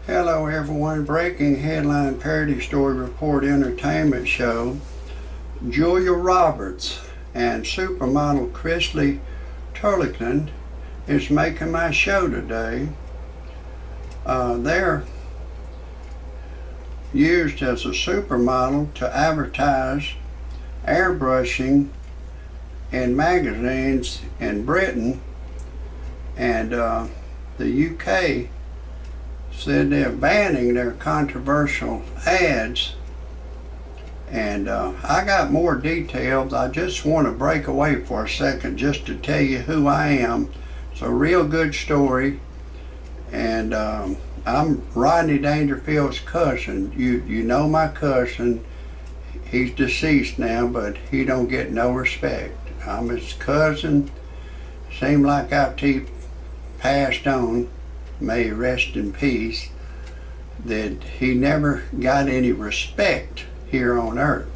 Hello everyone, breaking headline parody story report entertainment show. Julia Roberts and supermodel Christy Turlington is making my show today. They're used as a supermodel to advertise airbrushing in magazines in Britain, and the UK said they're banning their controversial ads. And I got more details. I just want to break away for a second just to tell you who I am. It's a real good story, and I'm Rodney Dangerfield's cousin. You know my cousin. He's deceased now, but he don't get no respect. I'm his cousin. Seemed like after he passed on, may he rest in peace, that he never got any respect here on earth.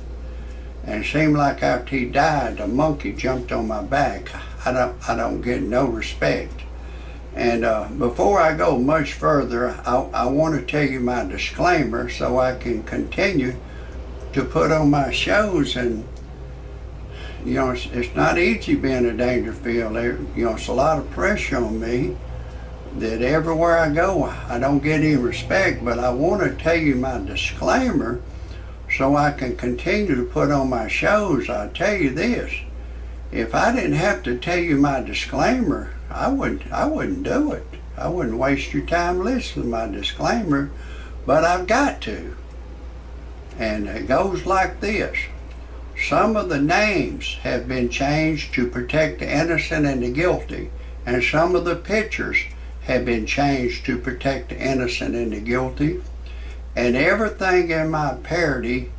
And it seemed like after he died, a monkey jumped on my back. I don't get no respect. And before I go much further, I want to tell you my disclaimer so I can continue to put on my shows. And you know, it's not easy being a Dangerfield. You know, it's a lot of pressure on me that everywhere I go, I don't get any respect. But I want to tell you my disclaimer so I can continue to put on my shows. I'll tell you this, if I didn't have to tell you my disclaimer, I wouldn't do it. I wouldn't waste your time listening to my disclaimer, but I've got to. And it goes like this. Some of the names have been changed to protect the innocent and the guilty, and some of the pictures have been changed to protect the innocent and the guilty. And everything in my parody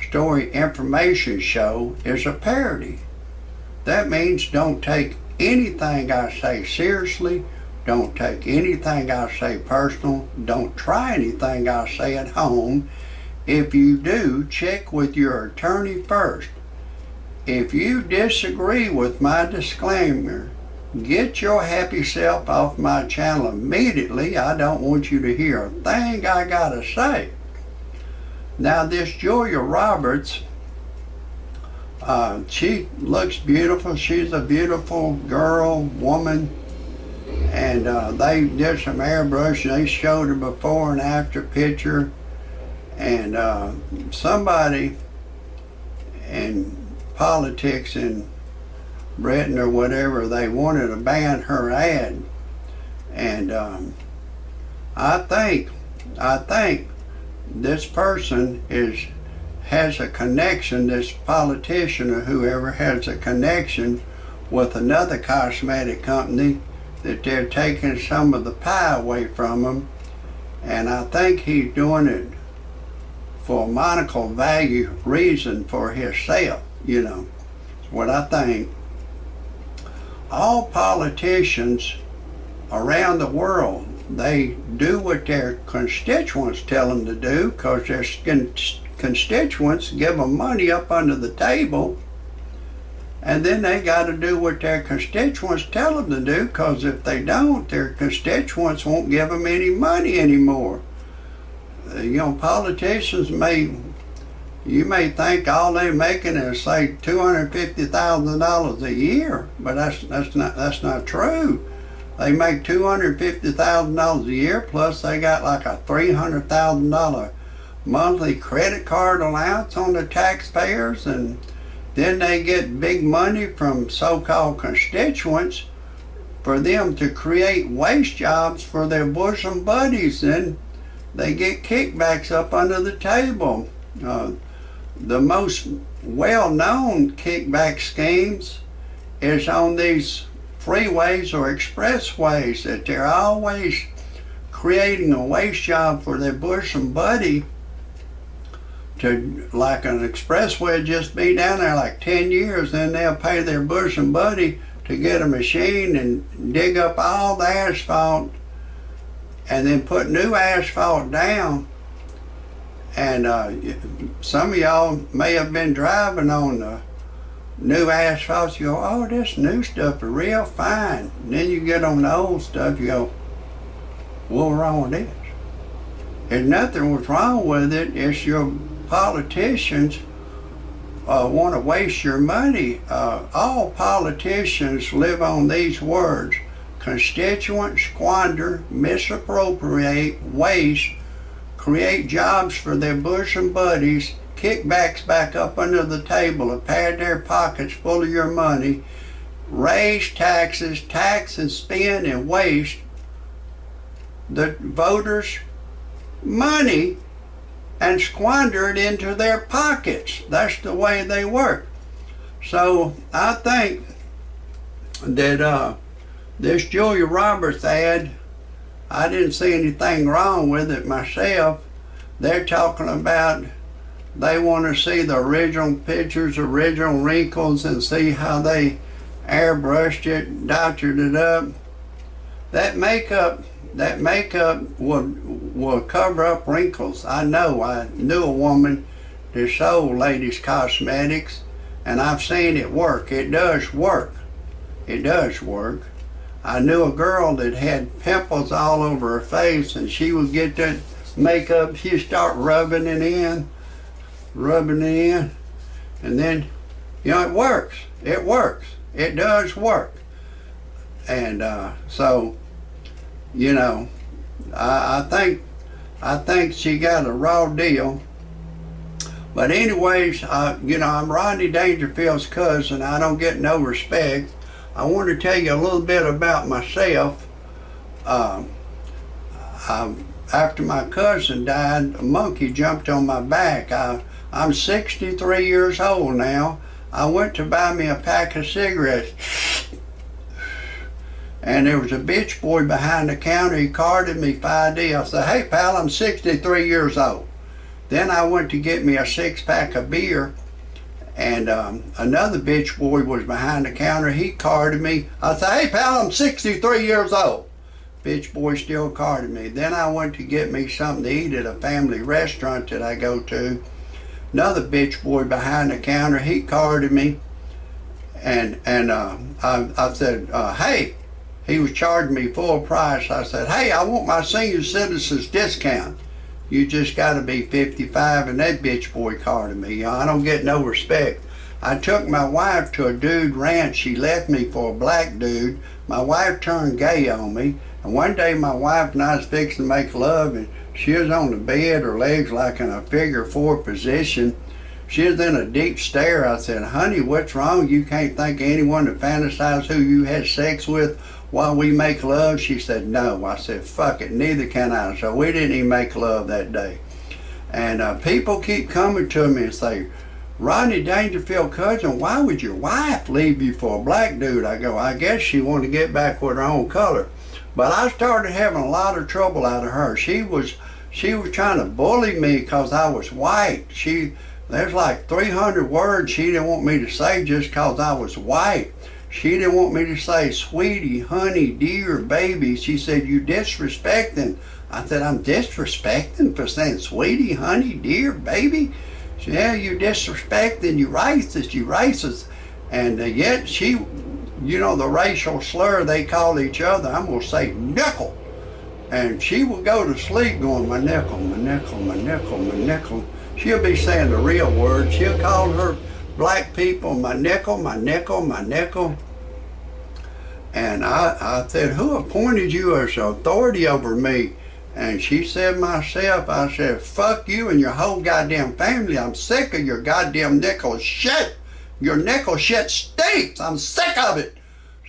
story information show is a parody. That means don't take anything I say seriously, don't take anything I say personal, don't try anything I say at home. If you do, check with your attorney first. If you disagree with my disclaimer, get your happy self off my channel immediately. I don't want you to hear a thing I gotta say. Now this Julia Roberts, she looks beautiful. She's a beautiful girl, woman. And they did some airbrush. They showed her before and after picture. And somebody in politics in Britain or whatever, they wanted to ban her ad. And I think this person has a connection, this politician or whoever has a connection with another cosmetic company, that they're taking some of the pie away from them. And I think he's doing it for a monetary value reason for himself, you know. That's what I think. All politicians around the world, they do what their constituents tell them to do, because their constituents give them money up under the table, and then they got to do what their constituents tell them to do, because if they don't, their constituents won't give them any money anymore. You know, politicians you may think all they're making is say $250,000 a year, but that's not true. They make $250,000 a year, plus they got like a $300,000 monthly credit card allowance on the taxpayers, and then they get big money from so-called constituents for them to create waste jobs for their bosom buddies, and they get kickbacks up under the table. The most well-known kickback schemes is on these freeways or expressways, that they're always creating a waste job for their bosom buddy. To, like an expressway just be down there like 10 years, then they'll pay their bosom buddy to get a machine and dig up all the asphalt and then put new asphalt down. And some of y'all may have been driving on the new asphalt. You go, oh, this new stuff is real fine. And then you get on the old stuff, you go, what's wrong with this? There's nothing was wrong with it. It's your politicians want to waste your money. All politicians live on these words: constituent, squander, misappropriate, waste, create jobs for their bosom buddies, kickbacks back up under the table and pad their pockets full of your money, raise taxes, tax and spend and waste the voters' money and squander it into their pockets. That's the way they work. So I think that this Julia Roberts ad, I didn't see anything wrong with it myself. They're talking about they want to see the original pictures, original wrinkles, and see how they airbrushed it, doctored it up. That makeup will cover up wrinkles. I knew a woman that sold ladies cosmetics, and I've seen it work. It does work. It does work. I knew a girl that had pimples all over her face, and she would get that makeup, she'd start rubbing it in, and then, you know, it works. It works. It does work. And so, you know, I think she got a raw deal. But anyways, you know, I'm Rodney Dangerfield's cousin. I don't get no respect. I want to tell you a little bit about myself. After my cousin died, a monkey jumped on my back. I'm 63 years old now. I went to buy me a pack of cigarettes, and there was a bitch boy behind the counter. He carded me 5D. I said, "Hey pal, I'm 63 years old." Then I went to get me a 6-pack of beer, and another bitch boy was behind the counter. He carded me. I said, "Hey pal, I'm 63 years old." Bitch boy still carded me. Then I went to get me something to eat at a family restaurant that I go to. Another bitch boy behind the counter, he carded me, and I said, "Hey," he was charging me full price. I said, "Hey, I want my senior citizens discount. You just gotta be 55, and that bitch boy carded me. You know, I don't get no respect. I took my wife to a dude ranch. She left me for a black dude. My wife turned gay on me, and one day my wife and I was fixing to make love, and she was on the bed, her legs like in a figure 4 position. She was in a deep stare. I said, "Honey, what's wrong? You can't think of anyone to fantasize who you had sex with while we make love?" She said, "No." I said, "Fuck it, neither can I." So we didn't even make love that day. And people keep coming to me and say, "Rodney Dangerfield cousin, why would your wife leave you for a black dude?" I go, "I guess she wanted to get back with her own color." But I started having a lot of trouble out of her. She was trying to bully me because I was white. There's like 300 words she didn't want me to say just because I was white. She didn't want me to say sweetie, honey, dear, baby. She said, "You disrespecting." I said, "I'm disrespecting for saying sweetie, honey, dear, baby?" She said, "Yeah, you disrespecting, you racist, you racist." And yet she, you know, the racial slur they call each other, I'm going to say nickel. And she will go to sleep going, "My nickel, my nickel, my nickel, my nickel." She'll be saying the real word. She'll call her black people my nickel, my nickel, my nickel. And I said, "Who appointed you as authority over me?" And she said, "Myself." I said, "Fuck you and your whole goddamn family. I'm sick of your goddamn nickel shit. Your nickel shit stinks. I'm sick of it."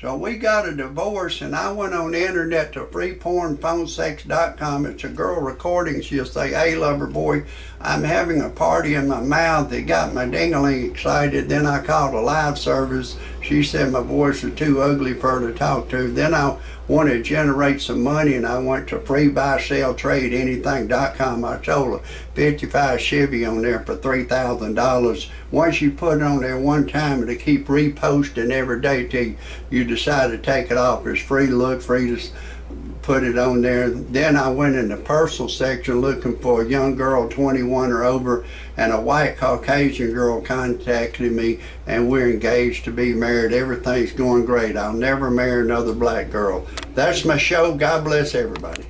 So we got a divorce, and I went on the internet to freepornphonesex.com. It's a girl recording. She'll say, "Hey, lover boy, I'm having a party in my mouth. It got my ding-a-ling excited." Then I called a live service. She said my voice was too ugly for her to talk to. Then I wanted to generate some money, and I went to freebuyseltradeanything.com. I sold a 55 Chevy on there for $3,000. Once you put it on there one time, it'll keep reposting every day till you decide to take it off. It's free to look, free to put it on there. Then I went in the personal section looking for a young girl 21 or over, and a white Caucasian girl contacted me, and we're engaged to be married. Everything's going great. I'll never marry another black girl. That's my show. God bless everybody.